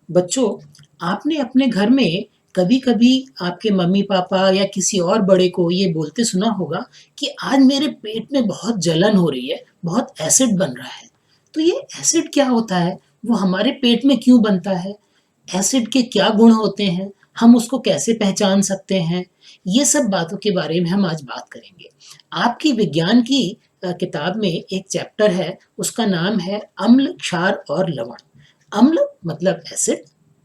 बच्चों, आपने अपने घर में कभी-कभी आपके मम्मी-पापा या किसी और बड़े को ये बोलते सुना होगा कि आज मेरे पेट में बहुत जलन हो रही है, बहुत एसिड बन रहा है। तो ये एसिड क्या होता है? वो हमारे पेट में क्यों बनता है? एसिड के क्या गुण होते हैं? हम उसको कैसे पहचान सकते हैं? ये सब बातों के बारे में हम आज बात करेंगे। आपकी विज्ञान की किताब में एक चैप्टर है, उसका नाम है अम्ल, क्षार और लवण। अम्ल मतलब एसिड,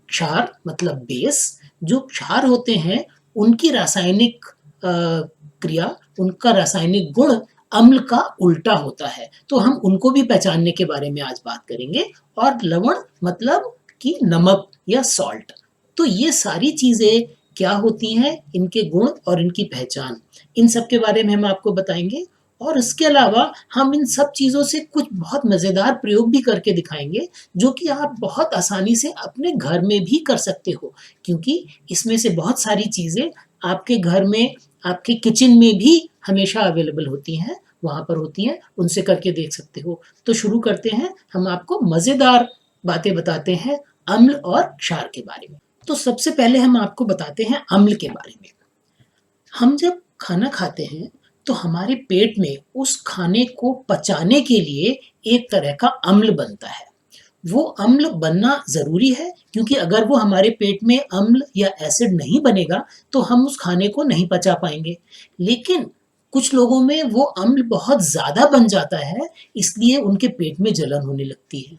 क्षार मतलब बेस। जो क्षार होते हैं उनकी रासायनिक क्रिया, उनका रासायनिक गुण अम्ल का उल्टा होता है, तो हम उनको भी पहचानने के बारे में आज बात करेंगे। और लवण मतलब कि नमक या सॉल्ट। तो ये सारी चीजें क्या होती हैं, इनके गुण और इनकी पहचान, इन सब के बारे में हम आपको बताएंगे। और इसके अलावा हम इन सब चीज़ों से कुछ बहुत मज़ेदार प्रयोग भी करके दिखाएंगे, जो कि आप बहुत आसानी से अपने घर में भी कर सकते हो, क्योंकि इसमें से बहुत सारी चीज़ें आपके घर में, आपके किचन में भी हमेशा अवेलेबल होती हैं, वहाँ पर होती हैं, उनसे करके देख सकते हो। तो शुरू करते हैं, हम आपको मज़ेदार बातें बताते हैं अम्ल और क्षार के बारे में। तो सबसे पहले हम आपको बताते हैं अम्ल के बारे में। हम जब खाना खाते हैं तो हमारे पेट में उस खाने को पचाने के लिए एक तरह का अम्ल बनता है। वो अम्ल बनना ज़रूरी है, क्योंकि अगर वो हमारे पेट में अम्ल या एसिड नहीं बनेगा तो हम उस खाने को नहीं पचा पाएंगे। लेकिन कुछ लोगों में वो अम्ल बहुत ज़्यादा बन जाता है, इसलिए उनके पेट में जलन होने लगती है।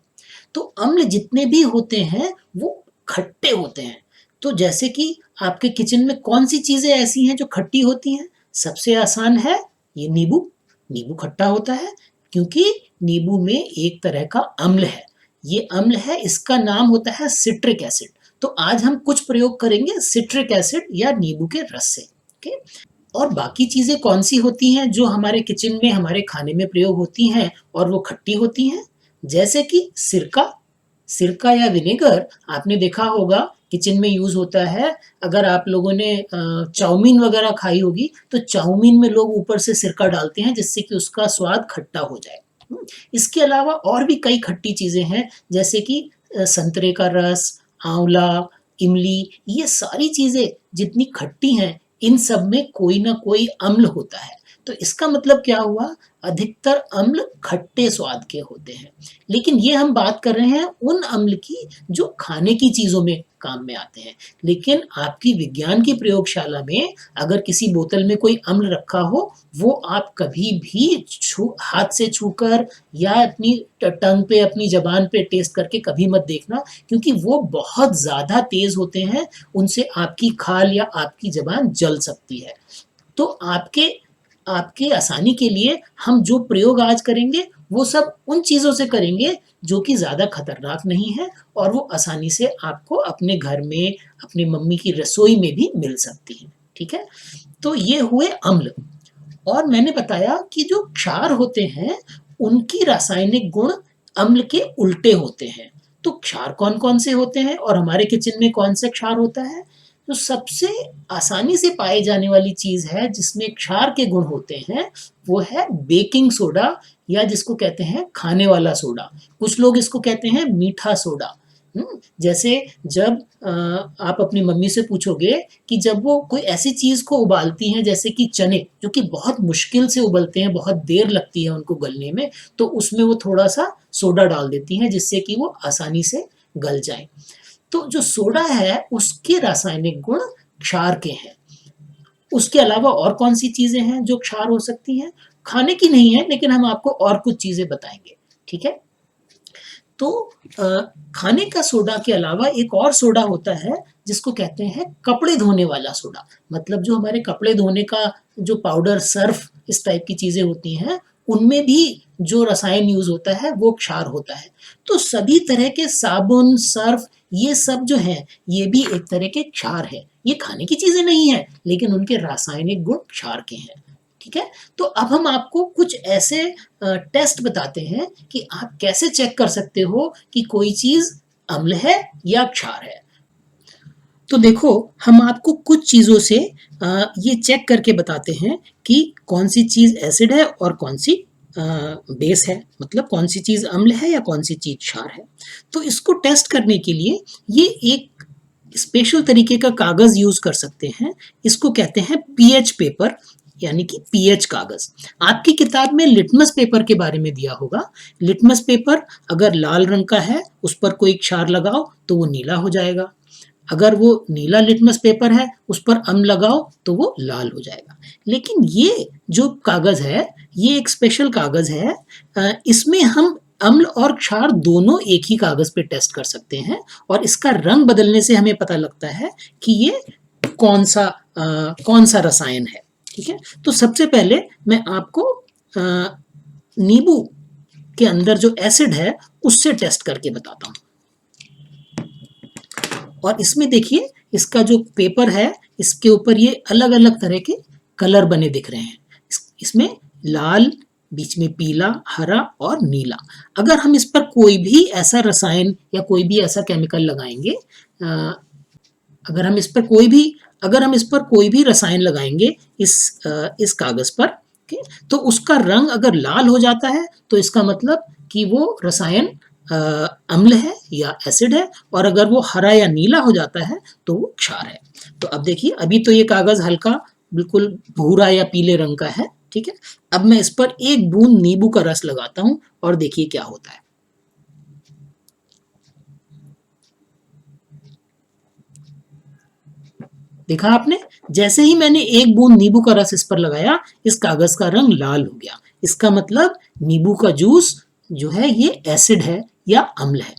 तो अम्ल जितने भी होते हैं वो खट्टे होते हैं। तो जैसे कि आपके किचन में कौन सी चीज़ें ऐसी हैं जो खट्टी होती हैं? सबसे आसान है ये नींबू। नींबू खट्टा होता है क्योंकि नींबू में एक तरह का अम्ल है। ये अम्ल है, इसका नाम होता है सिट्रिक एसिड। तो आज हम कुछ प्रयोग करेंगे सिट्रिक एसिड या नींबू के रस से। ओके। और बाकी चीज़ें कौन सी होती हैं जो हमारे किचन में, हमारे खाने में प्रयोग होती हैं और वो खट्टी होती हैं? जैसे कि सिरका। सिरका या विनेगर आपने देखा होगा किचन में यूज़ होता है। अगर आप लोगों ने चाउमीन वगैरह खाई होगी तो चाउमीन में लोग ऊपर से सिरका डालते हैं, जिससे कि उसका स्वाद खट्टा हो जाए। इसके अलावा और भी कई खट्टी चीज़ें हैं, जैसे कि संतरे का रस, आंवला, इमली, ये सारी चीज़ें जितनी खट्टी हैं, इन सब में कोई ना कोई अम्ल होता है। तो इसका मतलब क्या हुआ? अधिकतर अम्ल खट्टे स्वाद के होते हैं। लेकिन ये हम बात कर रहे हैं उन अम्ल की जो खाने की चीज़ों में काम में आते हैं। लेकिन आपकी विज्ञान की प्रयोगशाला में अगर किसी बोतल में कोई अम्ल रखा हो, वो आप कभी भी हाथ से छूकर या अपनी टंग पे, अपनी जबान पे टेस्ट करके कभी मत देखना, क्योंकि वो बहुत ज़्यादा तेज़ होते हैं। उनसे आपकी खाल या आपकी जबान जल सकती है। तो आपके आपकी आसानी के लिए हम जो प्रयोग आज करेंगे वो सब उन चीज़ों से करेंगे जो कि ज़्यादा खतरनाक नहीं है, और वो आसानी से आपको अपने घर में, अपनी मम्मी की रसोई में भी मिल सकती है। ठीक है? तो ये हुए अम्ल। और मैंने बताया कि जो क्षार होते हैं उनकी रासायनिक गुण अम्ल के उल्टे होते हैं। तो क्षार कौन कौन से होते हैं और हमारे किचन में कौन सा क्षार होता है? तो सबसे आसानी से पाई जाने वाली चीज है जिसमें क्षार के गुण होते हैं, वो है बेकिंग सोडा, या जिसको कहते हैं खाने वाला सोडा। कुछ लोग इसको कहते हैं मीठा सोडा। जैसे जब आप अपनी मम्मी से पूछोगे कि जब वो कोई ऐसी चीज़ को उबालती हैं जैसे कि चने, जो कि बहुत मुश्किल से उबलते हैं, बहुत देर लगती है उनको गलने में, तो उसमें वो थोड़ा-सा सोडा डाल देती हैं जिससे कि वो आसानी से गल जाएँ। तो जो सोडा है उसके रासायनिक गुण क्षार के हैं। उसके अलावा और कौन-सी चीज़ें हैं जो क्षार हो सकती हैं? खाने की नहीं है, लेकिन हम आपको और कुछ चीज़ें बताएँगे। ठीक है? तो खाने का सोडा के अलावा एक और सोडा होता है जिसको कहते हैं कपड़े धोने वाला सोडा। मतलब जो हमारे कपड़े धोने का जो पाउडर, सर्फ, इस टाइप की चीज़ें होती हैं, उनमें भी जो रसायन यूज़ होता है वो क्षार होता है। तो सभी तरह के साबुन, सर्फ, ये सब जो हैं, ये भी एक तरह के क्षार हैं। ये खाने की चीज़ें नहीं हैं, लेकिन उनके रासायनिक गुण क्षार के हैं। ठीक है? तो अब हम आपको कुछ ऐसे टेस्ट बताते हैं कि आप कैसे चेक कर सकते हो कि कोई चीज़ अम्ल है या क्षार है। तो देखो, हम आपको कुछ चीज़ों से ये चेक करके बताते हैं कि कौन सी चीज़ एसिड है और कौन सी बेस है, मतलब कौन सी चीज़ अम्ल है या कौन सी चीज़ क्षार है। तो इसको टेस्ट करने के लिए ये एक स्पेशल तरीके का कागज़ यूज़ कर सकते हैं। इसको कहते हैं पीएच पेपर, यानी कि पीएच कागज़। आपकी किताब में लिटमस पेपर के बारे में दिया होगा। लिटमस पेपर अगर लाल रंग का है, उस पर कोई क्षार लगाओ तो वो नीला हो जाएगा। अगर वो नीला लिटमस पेपर है, उस पर अम्ल लगाओ तो वो लाल हो जाएगा। लेकिन ये जो कागज़ है, ये एक स्पेशल कागज़ है। इसमें हम अम्ल और क्षार दोनों एक ही कागज़ पे टेस्ट कर सकते हैं, और इसका रंग बदलने से हमें पता लगता है कि ये कौन सा रसायन है। ठीक है, तो सबसे पहले मैं आपको नींबू के अंदर जो एसिड है उससे टेस्ट करके बताता हूँ। और इसमें देखिए, इसका जो पेपर है, इसके ऊपर ये अलग अलग तरह के कलर बने दिख रहे हैं। इसमें लाल, बीच में पीला, हरा और नीला। अगर हम इस पर कोई भी ऐसा रसायन या कोई भी ऐसा केमिकल लगाएंगे, अगर हम इस पर कोई भी रसायन लगाएंगे इस कागज पर, तो उसका रंग अगर लाल हो जाता है तो इसका मतलब कि वो रसायन अम्ल है या एसिड है, और अगर वो हरा या नीला हो जाता है तो वो क्षार है। तो अब देखिए, अभी तो ये कागज हल्का बिल्कुल भूरा या पीले रंग का है। ठीक है, अब मैं इस पर एक बूंद नींबू का रस लगाता हूं और देखिए क्या होता है। देखा आपने, जैसे ही मैंने एक बूंद नींबू का रस इस पर लगाया, इस कागज का रंग लाल हो गया। इसका मतलब नींबू का जूस जो है ये एसिड है या अम्ल है।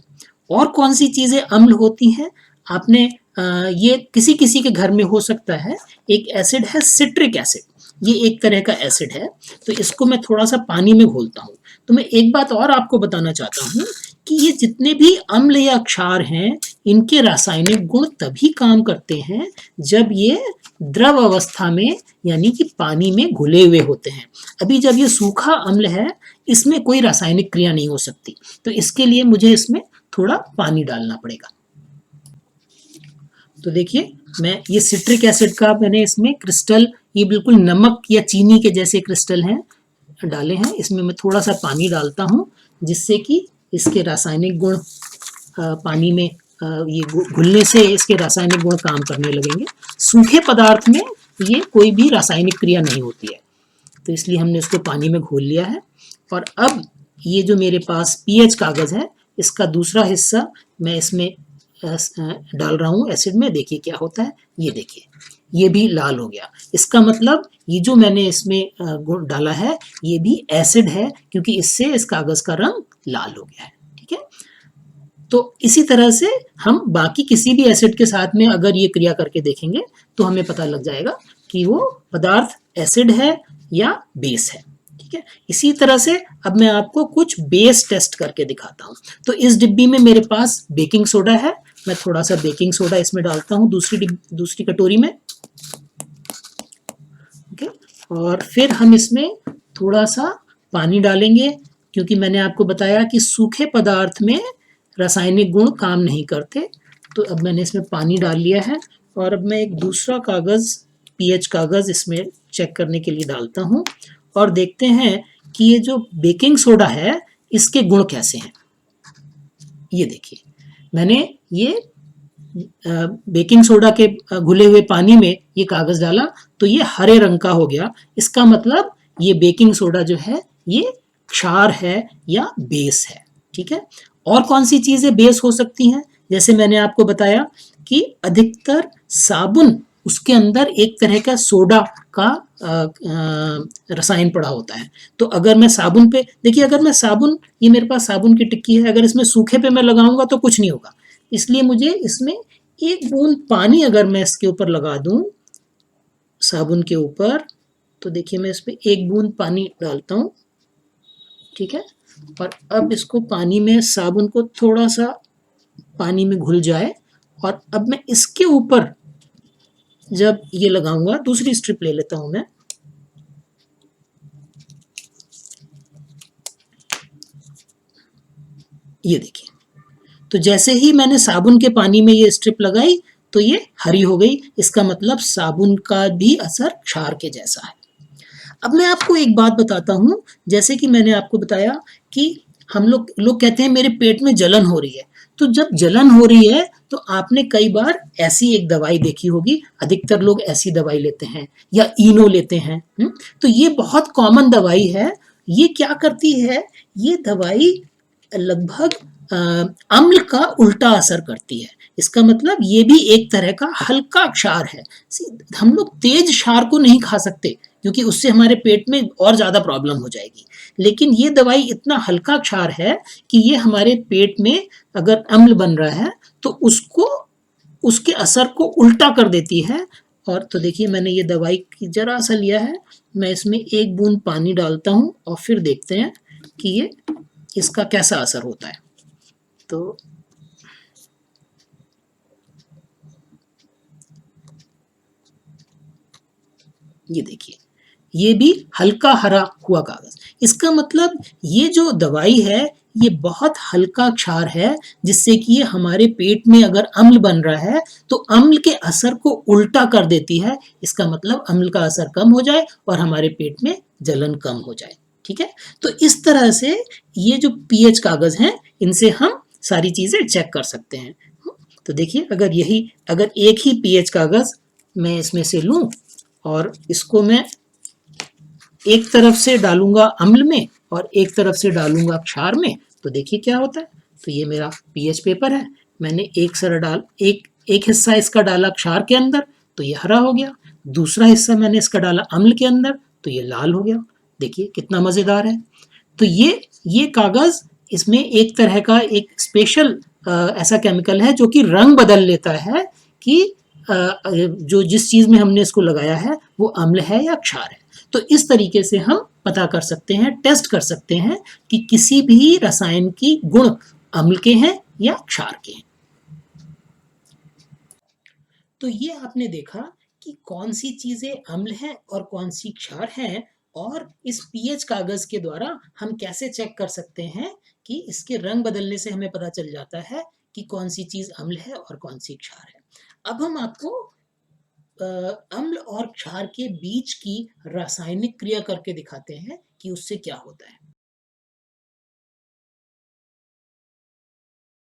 और कौन सी चीजें अम्ल होती हैं? आपने ये किसी किसी के घर में हो सकता है। एक एसिड है सिट्रिक एसिड, ये एक तरह का एसिड है। तो इसको मैं थोड़ा सा पानी में घोलता हूँ। तो मैं एक बात और आपको बताना चाहता हूँ कि ये जितने भी अम्ल या क्षार हैं, इनके रासायनिक गुण तभी काम करते हैं जब ये द्रव अवस्था में, यानी कि पानी में घुले हुए होते हैं। अभी जब ये सूखा अम्ल है, इसमें कोई रासायनिक क्रिया नहीं हो सकती, तो इसके लिए मुझे इसमें थोड़ा पानी डालना पड़ेगा। तो देखिए, मैं ये सिट्रिक एसिड का मैंने इसमें क्रिस्टल, ये बिल्कुल नमक या चीनी के जैसे क्रिस्टल हैं, डाले हैं। इसमें मैं थोड़ा सा पानी डालता हूँ, जिससे कि इसके रासायनिक गुण पानी में ये घुलने से इसके रासायनिक गुण काम करने लगेंगे। सूखे पदार्थ में ये कोई भी रासायनिक क्रिया नहीं होती है, तो इसलिए हमने इसको पानी में घोल लिया है। और अब ये जो मेरे पास पीएच कागज है, इसका दूसरा हिस्सा मैं इसमें डाल रहा हूँ एसिड में। देखिए क्या होता है, ये देखिए, ये भी लाल हो गया। इसका मतलब ये जो मैंने इसमें गुण डाला है, ये भी एसिड है, क्योंकि इससे इस कागज का रंग लाल हो गया है। ठीक है, तो इसी तरह से हम बाकी किसी भी एसिड के साथ में अगर ये क्रिया करके देखेंगे तो हमें पता लग जाएगा कि वो पदार्थ एसिड है या बेस है। ठीक है, इसी तरह से अब मैं आपको कुछ बेस टेस्ट करके दिखाता हूँ। तो इस डिब्बी में मेरे पास बेकिंग सोडा है। मैं थोड़ा सा बेकिंग सोडा इसमें डालता हूँ दूसरी कटोरी में। ओके, और फिर हम इसमें थोड़ा सा पानी डालेंगे, क्योंकि मैंने आपको बताया कि सूखे पदार्थ में रासायनिक गुण काम नहीं करते। तो अब मैंने इसमें पानी डाल लिया है, और अब मैं एक दूसरा कागज़, पीएच कागज़, इसमें चेक करने के लिए डालता हूँ, और देखते हैं कि ये जो बेकिंग सोडा है, इसके गुण कैसे हैं। ये देखिए, मैंने ये बेकिंग सोडा के घुले हुए पानी में ये कागज डाला, तो ये हरे रंग का हो गया। इसका मतलब ये बेकिंग सोडा जो है ये क्षार है या बेस है। ठीक है, और कौन सी चीजें बेस हो सकती हैं? जैसे मैंने आपको बताया कि अधिकतर साबुन, उसके अंदर एक तरह का सोडा का रसायन पड़ा होता है। तो अगर मैं साबुन पे, देखिए, अगर मैं साबुन, ये मेरे पास साबुन की टिक्की है, अगर इसमें सूखे पे मैं लगाऊंगा तो कुछ नहीं होगा। इसलिए मुझे इसमें एक बूंद पानी अगर मैं इसके ऊपर लगा दूं, साबुन के ऊपर, तो देखिए मैं इस पर एक बूंद पानी डालता हूँ। ठीक है, और अब इसको पानी में, साबुन को थोड़ा सा पानी में घुल जाए, और अब मैं इसके ऊपर जब ये लगाऊंगा, दूसरी स्ट्रिप ले लेता हूं मैं। ये देखिए, तो जैसे ही मैंने साबुन के पानी में ये स्ट्रिप लगाई तो ये हरी हो गई। इसका मतलब साबुन का भी असर क्षार के जैसा है। अब मैं आपको एक बात बताता हूँ, जैसे कि मैंने आपको बताया कि हम लोग कहते हैं मेरे पेट में जलन हो रही है। तो जब जलन हो रही है तो आपने कई बार ऐसी एक दवाई देखी होगी, अधिकतर लोग ऐसी दवाई लेते हैं या इनो लेते हैं। तो ये बहुत कॉमन दवाई है। ये क्या करती है? ये दवाई लगभग अम्ल का उल्टा असर करती है। इसका मतलब ये भी एक तरह का हल्का क्षार है। हम लोग तेज क्षार को नहीं खा सकते क्योंकि उससे हमारे पेट में और ज़्यादा प्रॉब्लम हो जाएगी। लेकिन ये दवाई इतना हल्का क्षार है कि ये हमारे पेट में अगर अम्ल बन रहा है तो उसको उसके असर को उल्टा कर देती है। और तो देखिए मैंने ये दवाई की जरा सा लिया है, मैं इसमें एक बूंद पानी डालता हूँ और फिर देखते हैं कि ये इसका कैसा असर होता है। तो ये देखिए, ये भी हल्का हरा हुआ कागज। इसका मतलब ये जो दवाई है ये बहुत हल्का क्षार है, जिससे कि ये हमारे पेट में अगर अम्ल बन रहा है तो अम्ल के असर को उल्टा कर देती है। इसका मतलब अम्ल का असर कम हो जाए और हमारे पेट में जलन कम हो जाए। ठीक है, तो इस तरह से ये जो पीएच कागज हैं इनसे हम सारी चीजें चेक कर सकते हैं। तो देखिए, अगर एक ही पीएच कागज मैं इसमें से लूं और इसको मैं एक तरफ से डालूंगा अम्ल में और एक तरफ से डालूंगा क्षार में, तो देखिए क्या होता है। तो ये मेरा पीएच पेपर है। मैंने एक हिस्सा इसका डाला क्षार के अंदर, तो ये हरा हो गया। दूसरा हिस्सा मैंने इसका डाला अम्ल के अंदर, तो ये लाल हो गया। देखिए कितना मजेदार है। तो ये कागज, इसमें एक तरह का एक स्पेशल ऐसा केमिकल है जो कि रंग बदल लेता है कि जो जिस चीज में हमने इसको लगाया है वो अम्ल है या क्षार है। तो इस तरीके से हम पता कर सकते हैं, टेस्ट कर सकते हैं कि किसी भी रसायन की गुण अम्ल के हैं या क्षार के हैं। तो ये आपने देखा कि कौन सी चीजें अम्ल हैं और कौन सी क्षार हैं, और इस पीएच कागज के द्वारा हम कैसे चेक कर सकते हैं कि इसके रंग बदलने से हमें पता चल जाता है कि कौन सी चीज अम्ल है और कौन सी क्षार है। अब हम आपको अम्ल और क्षार के बीच की रासायनिक क्रिया करके दिखाते हैं कि उससे क्या होता है।